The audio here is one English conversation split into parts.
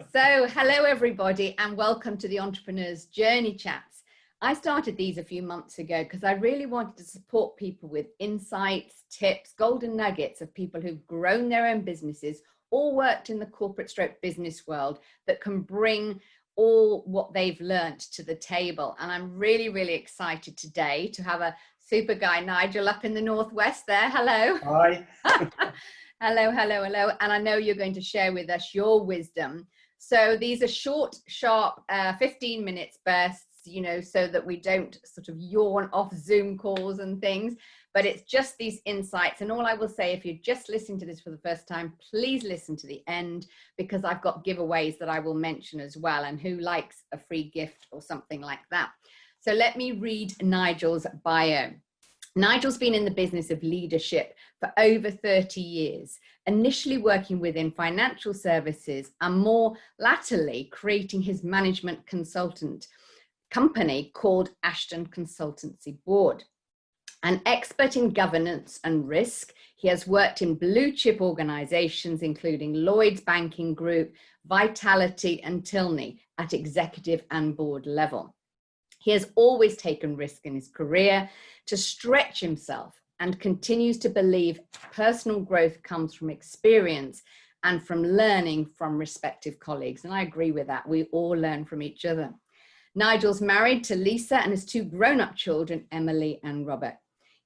So, hello everybody and welcome to the Entrepreneur's Journey Chats. I started these a few months ago because I really wanted to support people with insights, tips, golden nuggets of people who've grown their own businesses or worked in the corporate stroke business world that can bring all what they've learnt to the table. And I'm really excited today to have a super guy, Nigel, up in the Northwest there. Hello. Hi. Hello. And I know you're going to share with us your wisdom. So these are short, sharp, 15 minutes bursts, you know, so that we don't sort of yawn off Zoom calls and things, but it's just these insights. And all I will say, if you're just listening to this for the first time, please listen to the end, because I've got giveaways that I will mention as well. And who likes a free gift or something like that? So let me read Nigel's bio. Nigel's been in the business of leadership for over 30 years, initially working within financial services and more latterly creating his management consultant company called Ashton Consulting Board. An expert in governance and risk, he has worked in blue chip organizations, including Lloyd's Banking Group, Vitality and Tilney at executive and board level. He has always taken risk in his career to stretch himself and continues to believe personal growth comes from experience and from learning from respective colleagues. And I agree with that. We all learn from each other. Nigel's married to Lisa and has two grown-up children, Emily and Robert.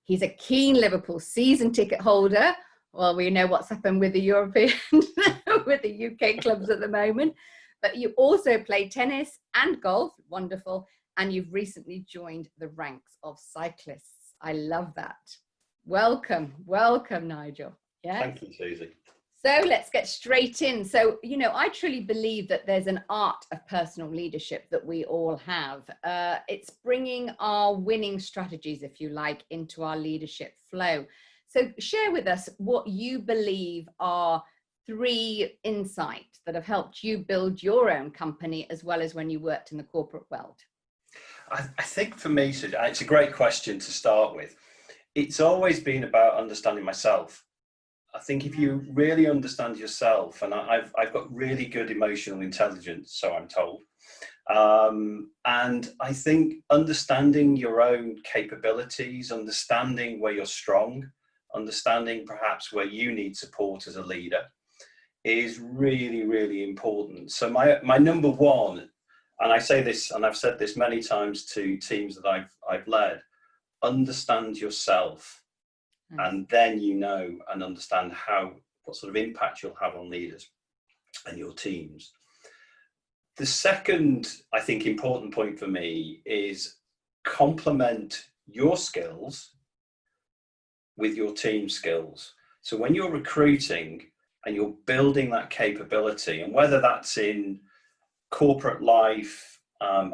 He's a keen Liverpool season ticket holder. Well, we know what's happened with the European, with the UK clubs at the moment. But you also play tennis and golf, wonderful. And you've recently joined the ranks of cyclists. I love that. Welcome, Nigel. Yes. Thank you, Susie. So let's get straight in. So, you know, I truly believe that there's an art of personal leadership that we all have. It's bringing our winning strategies, if you like, into our leadership flow. So share with us what you believe are 3 insights that have helped you build your own company, as well as when you worked in the corporate world. I think for me, Susie, it's a great question to start with. It's always been about understanding myself. I think if you really understand yourself, and I've got really good emotional intelligence, so I'm told. And I think understanding your own capabilities, understanding where you're strong, understanding perhaps where you need support as a leader is really important. So my number one, and I say this, and I've said this many times to teams that I've led, understand yourself. And then you know and understand what sort of impact you'll have on leaders and your teams. The second, I think, important point for me is complement your skills with your team skills. So when you're recruiting and you're building that capability, and whether that's in corporate life,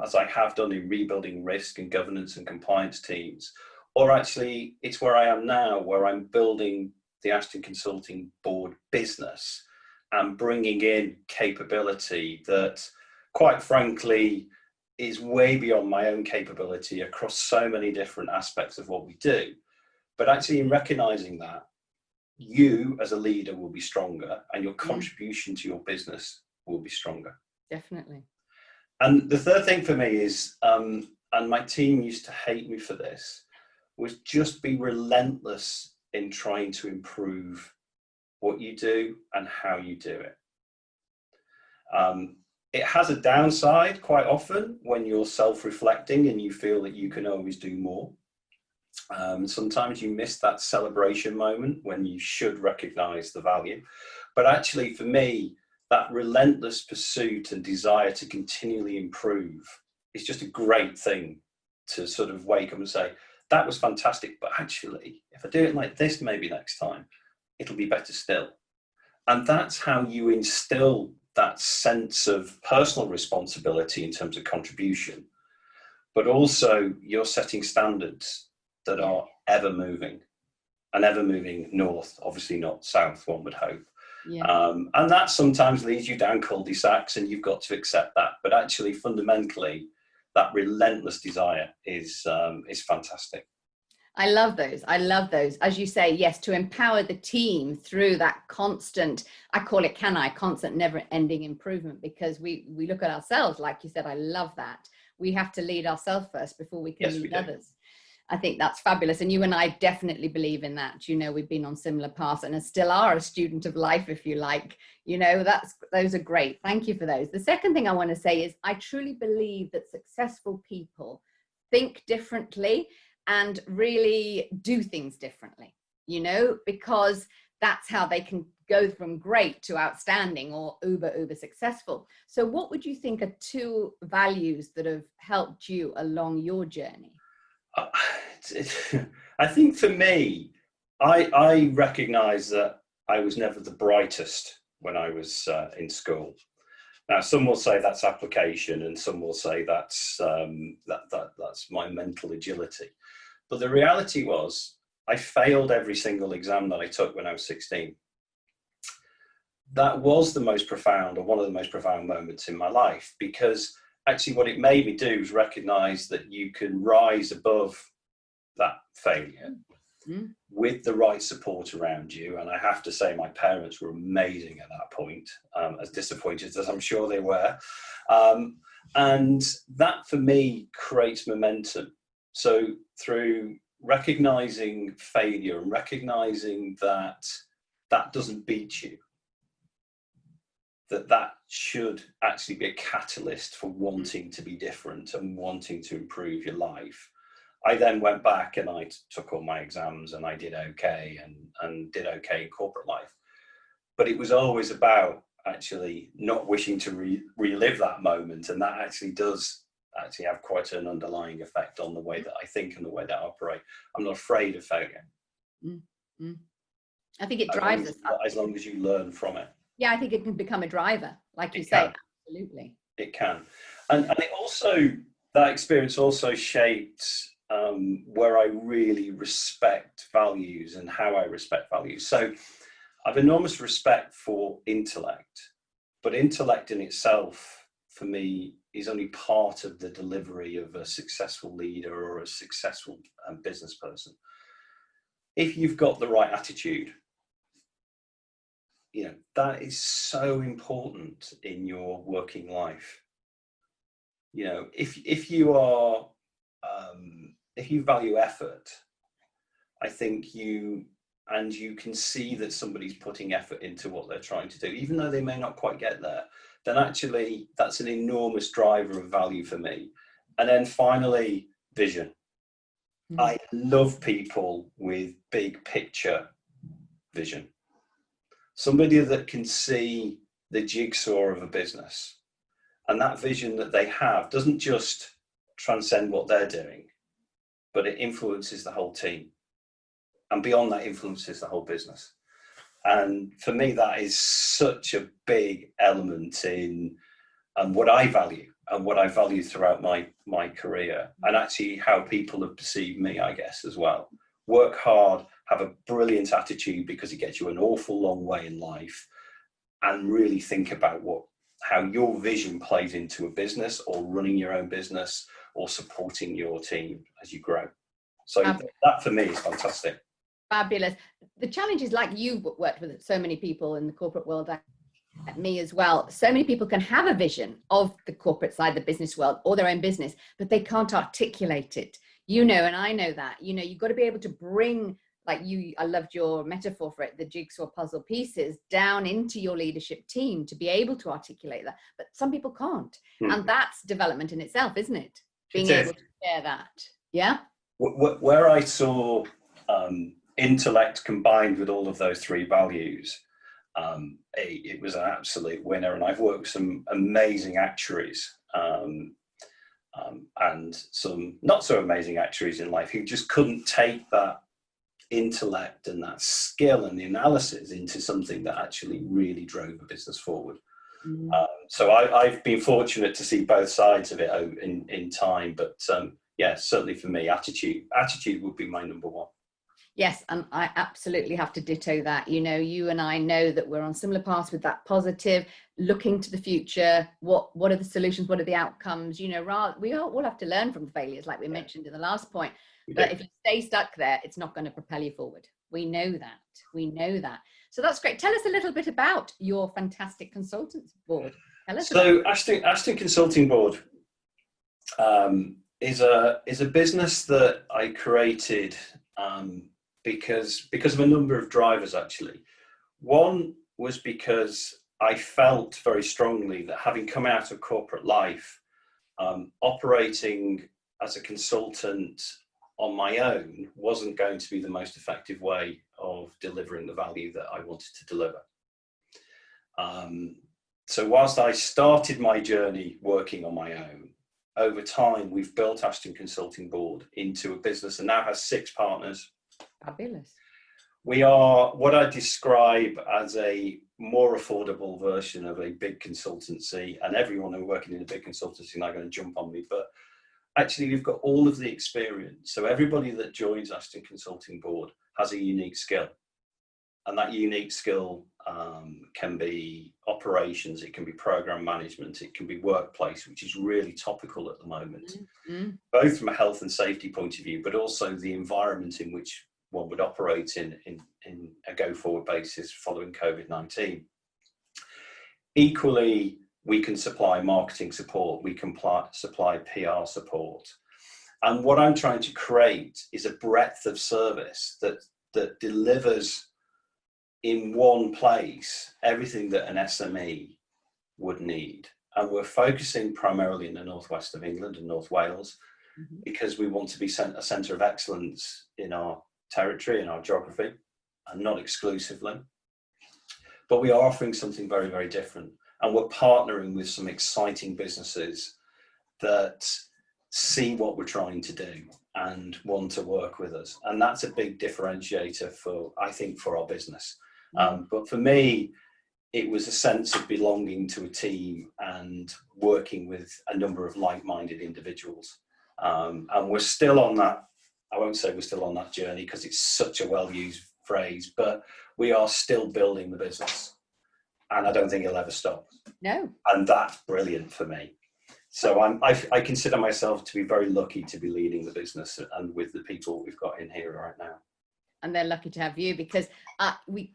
as I have done in rebuilding risk and governance and compliance teams, or actually it's where I am now, where I'm building the Ashton Consulting Board business and bringing in capability that, quite frankly, is way beyond my own capability across so many different aspects of what we do. But actually in recognizing that, you as a leader will be stronger and your contribution to your business will be stronger. Definitely. And the third thing for me is, and my team used to hate me for this, was just be relentless in trying to improve what you do and how you do it. It has a downside quite often when you're self-reflecting and you feel that you can always do more. Sometimes you miss that celebration moment when you should recognize the value. But actually for me, that relentless pursuit and desire to continually improve is just a great thing to sort of wake up and say, that was fantastic, but actually, if I do it like this, maybe next time, it'll be better still. And that's how you instill that sense of personal responsibility in terms of contribution, but also you're setting standards that are ever moving and ever moving north, obviously not south, one would hope. Yeah. And that sometimes leads you down cul-de-sacs and you've got to accept that. But actually, fundamentally, that relentless desire is fantastic. I love those. I love those. As you say, yes, to empower the team through that constant, I call it, constant never ending improvement, because we look at ourselves, like you said, I love that. We have to lead ourselves first before we can lead others. I think that's fabulous. And you and I definitely believe in that. You know, we've been on similar paths and still are a student of life, if you like. You know, those are great. Thank you for those. The second thing I want to say is I truly believe that successful people think differently and really do things differently, you know, because that's how they can go from great to outstanding or uber successful. So what would you think are 2 values that have helped you along your journey? I think for me, I recognize that I was never the brightest when I was in school. Now, some will say that's application, and some will say that's my mental agility. But the reality was, I failed every single exam that I took when I was 16. That was the most profound, or one of the most profound moments in my life, because actually what it made me do was recognize that you can rise above that failure with the right support around you. And I have to say, my parents were amazing at that point, as disappointed as I'm sure they were. And that for me creates momentum. So through recognizing failure and recognizing that that doesn't beat you, that should actually be a catalyst for wanting to be different and wanting to improve your life. I then went back and I took all my exams and I did okay and did okay in corporate life. But it was always about actually not wishing to relive that moment. And that actually does actually have quite an underlying effect on the way that I think and the way that I operate. I'm not afraid of failure. Mm-hmm. I think it drives us. As long as you learn from it. Yeah, I think it can become a driver, like you say. Absolutely. It can. And it also, that experience also shaped where I really respect values and how I respect values. So I have enormous respect for intellect, but intellect in itself, for me, is only part of the delivery of a successful leader or a successful business person. If you've got the right attitude, you know, that is so important in your working life. You know, if you are, if you value effort, I think you can see that somebody's putting effort into what they're trying to do, even though they may not quite get there, then actually that's an enormous driver of value for me. And then finally, vision. Mm-hmm. I love people with big picture vision. Somebody that can see the jigsaw of a business, and that vision that they have doesn't just transcend what they're doing, but it influences the whole team. And beyond that, influences the whole business. And for me, that is such a big element in what I value and what I value throughout my career, and actually how people have perceived me, I guess, as well. Work hard, have a brilliant attitude, because it gets you an awful long way in life, and really think about how your vision plays into a business, or running your own business, or supporting your team as you grow. So that for me is fantastic. Fabulous. The challenge is, like, you've worked with so many people in the corporate world, me as well. So many people can have a vision of the corporate side, the business world, or their own business, but they can't articulate it. You know, and I know that, you know, you've got to be able to bring, like I loved your metaphor for it, the jigsaw puzzle pieces down into your leadership team to be able to articulate that. But some people can't. And that's development in itself, isn't it? Being able to share that. Yeah. Where I saw intellect combined with all of those 3 values, it was an absolute winner. And I've worked with some amazing actuaries, and some not so amazing actuaries in life who just couldn't take that intellect and that skill and the analysis into something that actually really drove a business forward. So I've been fortunate to see both sides of it in time, but yeah, certainly for me, attitude would be my number one. Yes, and I absolutely have to ditto that. You know, you and I know that we're on similar paths with that positive, looking to the future. What are the solutions? What are the outcomes? You know, we all have to learn from failures, like we mentioned in the last point. But if you stay stuck there, it's not going to propel you forward. We know that. We know that. So that's great. Tell us a little bit about your fantastic consultants board. Tell us so Ashton Consulting Board is a business that I created because of a number of drivers, actually. One was because I felt very strongly that, having come out of corporate life, operating as a consultant on my own wasn't going to be the most effective way of delivering the value that I wanted to deliver. So whilst I started my journey working on my own, over time we've built Ashton Consulting Board into a business and now has 6 partners. Fabulous. We are what I describe as a more affordable version of a big consultancy, and everyone who's working in a big consultancy is not going to jump on me, but actually we've got all of the experience. So everybody that joins Ashton Consulting Board has a unique skill, and that unique skill can be operations, it can be program management, it can be workplace, which is really topical at the moment, both from a health and safety point of view, but also the environment in which one would operate in a go-forward basis following COVID-19. Equally, we can supply marketing support, we can supply PR support. And what I'm trying to create is a breadth of service that delivers in one place everything that an SME would need. And we're focusing primarily in the northwest of England and North Wales, because we want to be a centre of excellence in our territory, in our geography, and not exclusively. But we are offering something very, very different. And we're partnering with some exciting businesses that see what we're trying to do and want to work with us. And that's a big differentiator I think, for our business. But for me, it was a sense of belonging to a team and working with a number of like-minded individuals. And we're still on that. I won't say we're still on that journey because it's such a well-used phrase, but we are still building the business. And I don't think it'll ever stop. No. And that's brilliant for me. So I consider myself to be very lucky to be leading the business and with the people we've got in here right now. And they're lucky to have you, because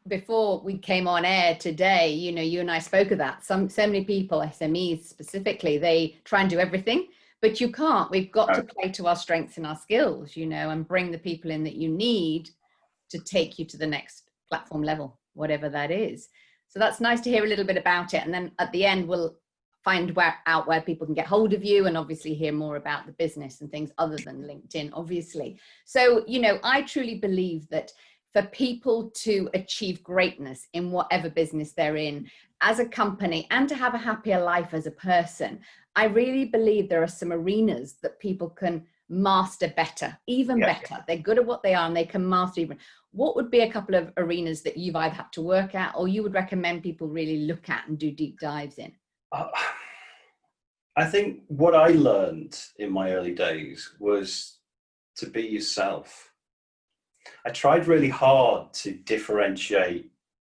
before we came on air today, you know, you and I spoke of that. So many people, SMEs specifically, they try and do everything, but you can't. We've got to play to our strengths and our skills, you know, and bring the people in that you need to take you to the next platform level, whatever that is. So that's nice to hear a little bit about it. And then at the end, we'll find out where people can get hold of you and obviously hear more about the business and things other than LinkedIn, obviously. So, you know, I truly believe that for people to achieve greatness in whatever business they're in as a company and to have a happier life as a person, I really believe there are some arenas that people can master better, even better. They're good at what they are and they can master even. What would be a couple of arenas that you've either had to work at or you would recommend people really look at and do deep dives in? I think what I learned in my early days was to be yourself. I tried really hard to differentiate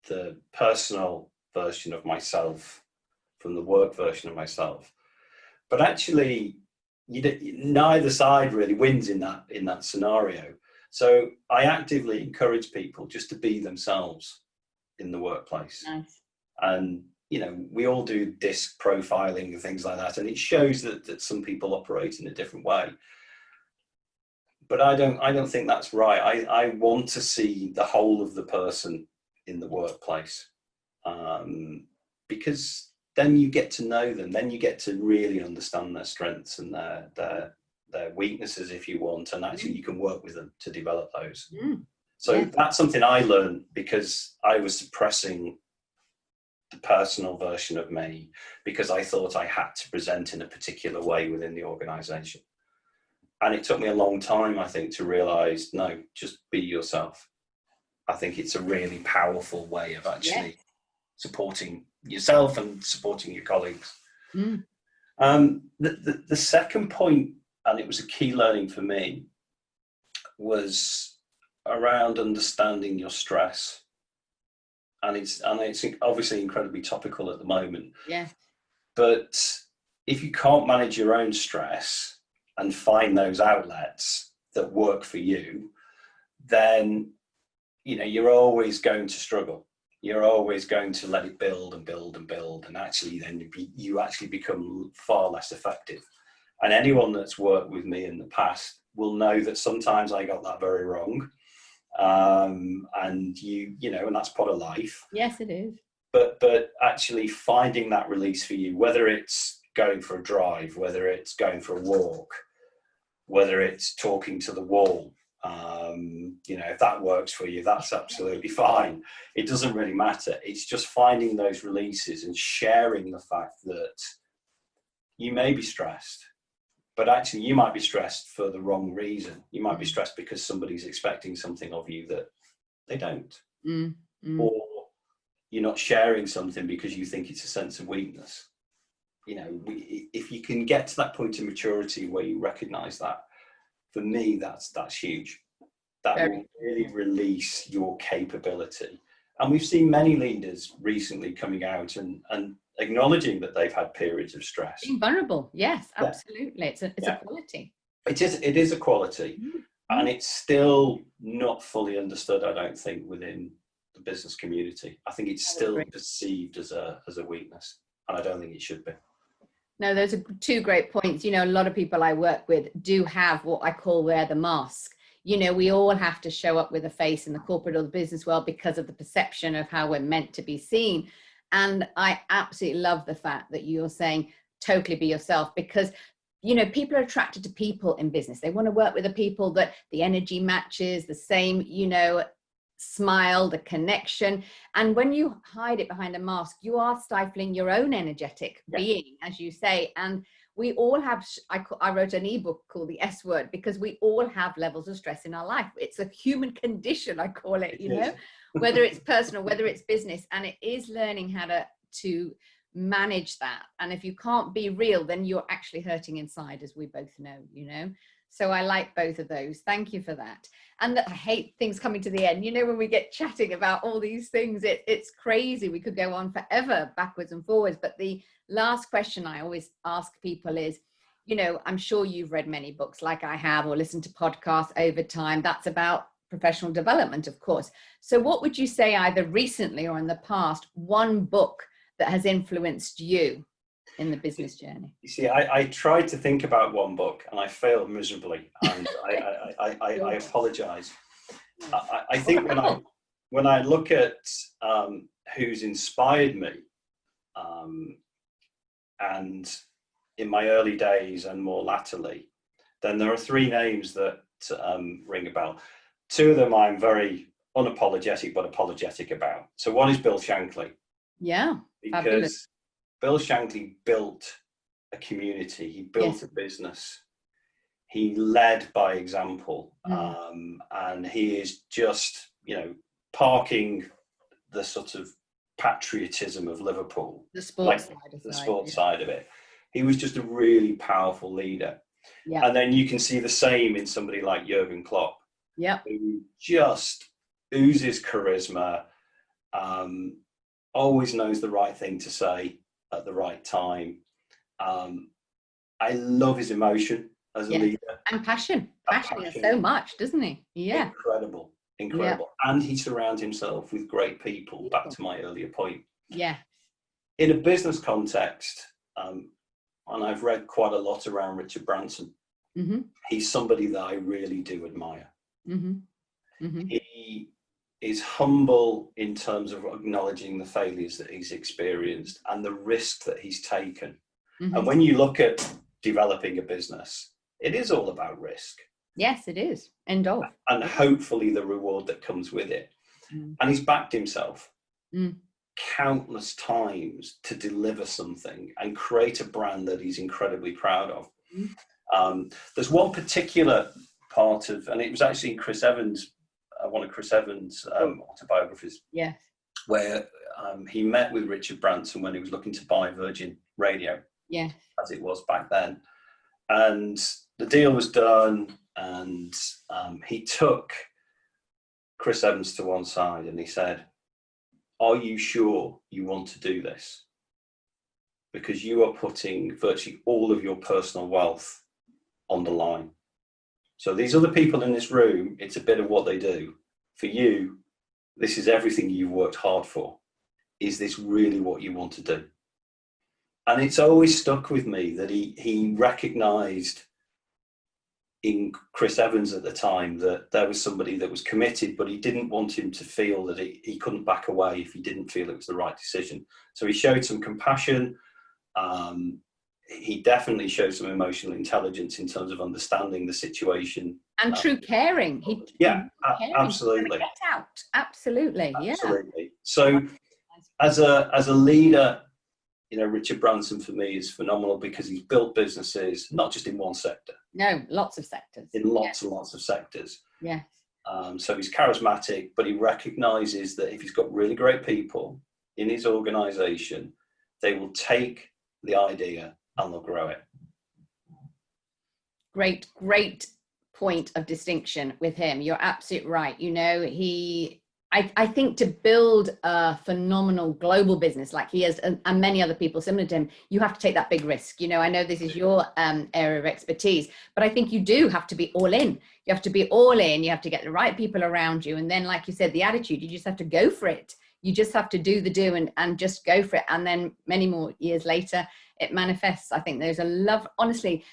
the personal version of myself from the work version of myself. But actually, neither side really wins in that scenario. So I actively encourage people just to be themselves in the workplace. Nice. And you know, we all do disc profiling and things like that, and it shows that some people operate in a different way. But I don't think that's right. I want to see the whole of the person in the workplace, because then you get to know them. Then you get to really understand their strengths and their weaknesses, if you want, and actually you can work with them to develop those. So that's something I learned because I was suppressing the personal version of me because I thought I had to present in a particular way within the organization. And it took me a long time, I think, to realize, no, just be yourself. I think it's a really powerful way of actually supporting yourself and supporting your colleagues. The second point, and it was a key learning for me, was around understanding your stress. And it's obviously incredibly topical at the moment. Yeah. But if you can't manage your own stress and find those outlets that work for you, then, you know, you're always going to struggle. You're always going to let it build and build and build. And actually then you actually become far less effective. And anyone that's worked with me in the past will know that sometimes I got that very wrong. And you know, and that's part of life. Yes, it is. But actually finding that release for you, whether it's going for a drive, whether it's going for a walk, whether it's talking to the wall, you know, if that works for you, that's absolutely fine. It doesn't really matter. It's just finding those releases and sharing the fact that you may be stressed, but actually you might be stressed for the wrong reason. You might be stressed because somebody's expecting something of you that they don't. Or you're not sharing something because you think it's a sense of weakness. You know, if you can get to that point of maturity where you recognize that, for me, that's huge. That will really release your capability. And we've seen many leaders recently coming out and acknowledging that they've had periods of stress. Being vulnerable, yes, absolutely. It's a quality. It is a quality, and it's still not fully understood, I don't think, within the business community. I think it's still perceived as a weakness, and I don't think it should be. No, those are two great points. You know, a lot of people I work with do have what I call wear the mask. You know, we all have to show up with a face in the corporate or the business world because of the perception of how we're meant to be seen. And I absolutely love the fact that you're saying totally be yourself, because, you know, people are attracted to people in business. They want to work with the people that the energy matches, the same, you know, smile, the connection. And when you hide it behind a mask, you are stifling your own energetic being, as you say. And we all have, I wrote an ebook called The S Word, because we all have levels of stress in our life. It's a human condition, I call it, you know, whether it's personal, whether it's business. And it is learning how to manage that. And if you can't be real, then you're actually hurting inside, as we both know, you know. So I like both of those. Thank you for that. And I hate things coming to the end. You know, when we get chatting about all these things, it's crazy. We could go on forever, backwards and forwards. But the last question I always ask people is, you know, I'm sure you've read many books like I have, or listened to podcasts over time. That's about professional development, of course. So what would you say, either recently or in the past, one book that has influenced you in the business journey? You see, I tried to think about one book and I failed miserably, and I apologize. I think when I look at who's inspired me, and in my early days and more latterly, then there are three names that ring a bell. Two of them I'm very unapologetic but apologetic about. So one is Bill Shankly. Yeah, because fabulous. Bill Shankly built a community. He built a business. He led by example, and he is just, you know, parking the sort of patriotism of Liverpool, the sports side of it. He was just a really powerful leader. Yeah. And then you can see the same in somebody like Jurgen Klopp, who just oozes charisma, always knows the right thing to say at the right time. I love his emotion as a leader. And passion so much, doesn't he? Yeah. Incredible. Yeah. And he surrounds himself with great people, back to my earlier point. Yeah. In a business context, and I've read quite a lot around Richard Branson, he's somebody that I really do admire. He is humble in terms of acknowledging the failures that he's experienced and the risk that he's taken. And when you look at developing a business, it is all about risk. Yes, it is. And hopefully the reward that comes with it. And he's backed himself countless times to deliver something and create a brand that he's incredibly proud of. There's one particular part of, and it was actually Chris Evans, one of Chris Evans' autobiographies, where he met with Richard Branson when he was looking to buy Virgin Radio, as it was back then. And the deal was done, and he took Chris Evans to one side and he said, "Are you sure you want to do this? Because you are putting virtually all of your personal wealth on the line. So these other people in this room, it's a bit of what they do. For you, this is everything you've worked hard for. Is this really what you want to do?" And it's always stuck with me that he recognized in Chris Evans at the time that there was somebody that was committed, but he didn't want him to feel that he couldn't back away if he didn't feel it was the right decision. So he showed some compassion. He definitely showed some emotional intelligence in terms of understanding the situation. And true caring. Absolutely. Get out. Absolutely. Absolutely. Yeah. So as a leader, you know, Richard Branson for me is phenomenal because he's built businesses, not just in one sector. No, lots of sectors. In lots and lots of sectors. Yes. So he's charismatic, but he recognizes that if he's got really great people in his organization, they will take the idea and they'll grow it. Great point of distinction with him. You're absolutely right. You know, I think to build a phenomenal global business like he has, and many other people similar to him, you have to take that big risk. You know, I know this is your area of expertise, but I think you do have to be all in. You have to be all in. You have to get the right people around you. And then, like you said, the attitude, you just have to go for it. You just have to do and just go for it. And then many more years later, it manifests. I think there's honestly,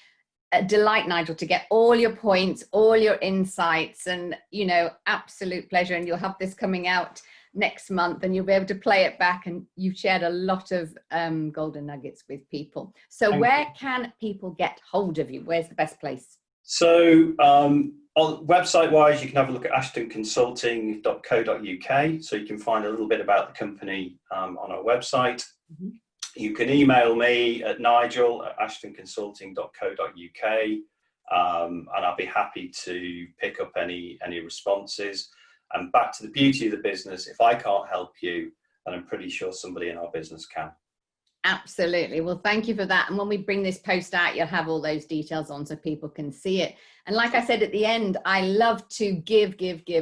a delight, Nigel, to get all your points, all your insights, and, you know, absolute pleasure. And you'll have this coming out next month and you'll be able to play it back, and you've shared a lot of golden nuggets with people. So where can people get hold of you? Where's the best place? So on website wise, you can have a look at ashtonconsulting.co.uk. So you can find a little bit about the company on our website. Mm-hmm. You can email me at nigel@ashtonconsulting.co.uk, and I'll be happy to pick up any responses. And back to the beauty of the business, if I can't help you, then I'm pretty sure somebody in our business can. Absolutely. Well, thank you for that. And when we bring this post out, you'll have all those details on so people can see it. And like I said at the end, I love to give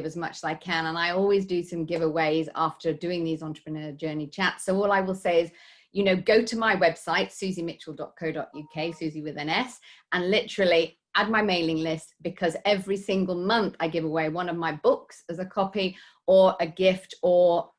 as much as I can. And I always do some giveaways after doing these entrepreneur journey chats. So all I will say is, you know, go to my website, susiemitchell.co.uk, Susie with an S, and literally add my mailing list, because every single month I give away one of my books as a copy, or a gift, or,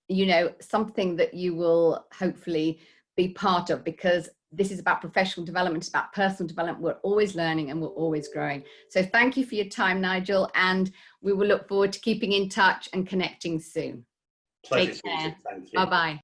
you know, something that you will hopefully be part of, because this is about professional development, it's about personal development. We're always learning and we're always growing. So thank you for your time, Nigel, and we will look forward to keeping in touch and connecting soon. Pleasure. Take care. Thank you. Bye-bye.